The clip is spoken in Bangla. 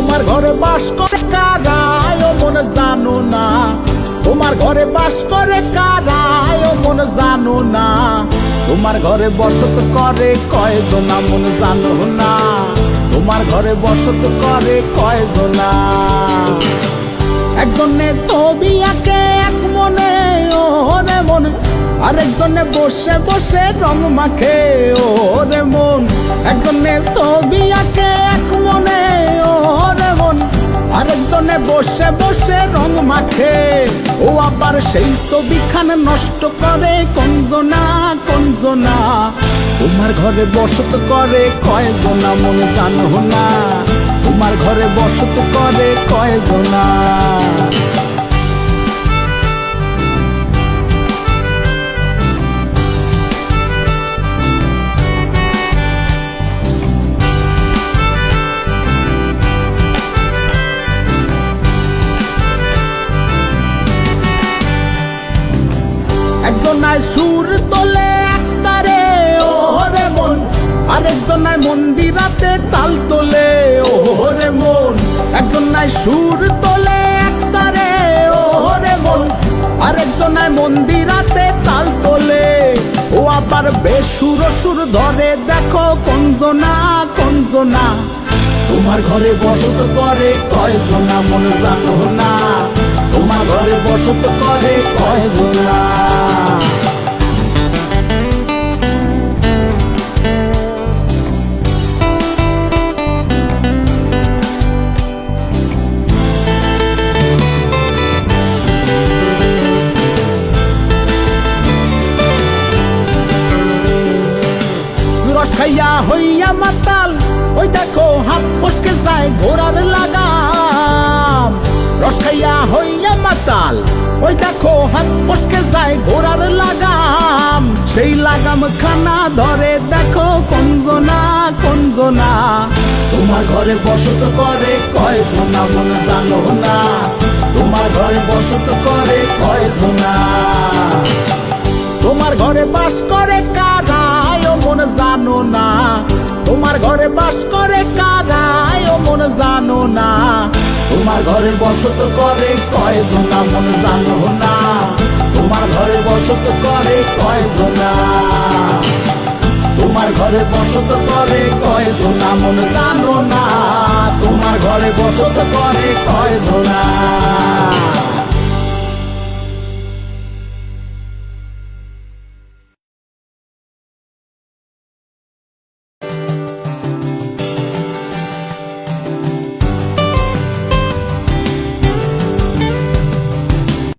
তোমার ঘরে বাস করে কারা ও মন জানো না, তোমার ঘরে বাস করে কারা ও মন জানো না, তোমার ঘরে বসত করে কয়জনা মন জানো না, তোমার ঘরে বসত করে কয়জনা। একজনে ছবি আঁকে এক মনে ওরে মন, আরেকজনে বসে বসে রং মাখে ওরে মন। একজনে ছবি আঁকে এক মনে ওরে মন, আরেকজনে বসে বসে রং মাখে। ও আবার সেই ছবিখান নষ্ট করে কঞ্জনা কঞ্জনা, তোমার ঘরে বসত করে কয়জনা মন জানো না, তোমার ঘরে বসত করে কয়জনা। একজনায় সুর তোলে একতারে ওরে মন, আরেকজনায় মন্দিরাতে তাল তোলে ওরে মন। একজনায় সুর তোলে একতারে ওরে মন, আরেকজনায় মন্দিরাতে তাল তোলে। ও আবার বেসুর সুর ধরে দেখো কঞ্জনা কঞ্জনা, তোমার ঘরে বসত করে কয়জনা মন জানো না, তোমার ঘরে বসত করে কয়জনা। রস খাইয়া হইয়া মাতাল ওই দেখো হাত ফসকে যায় ঘোড়ার লাগাম। রস খাইয়া হইয়া মাতাল ওই দেখো হাত ফসকে যায় ঘোড়ার লাগাম। সেই লাগাম খানা ধরে দেখো কঞ্জনা কঞ্জনা, তোমার ঘরে বসত করে কয়জনা মন জানো না, তোমার ঘরে বসত করে কয়জনা। তোমার ঘরে বাস করে কারা ও মন জানো না, তোমার ঘরে বাস করে কারা ও মন জানো না, তোমার ঘরে বসত করে কয়জনা মন জানো না, তোমার ঘরে বসত করে কয়জনা। তোমার ঘরে বসত করে কয়জনা মন জানো না, তোমার ঘরে বসত করে কয়জনা।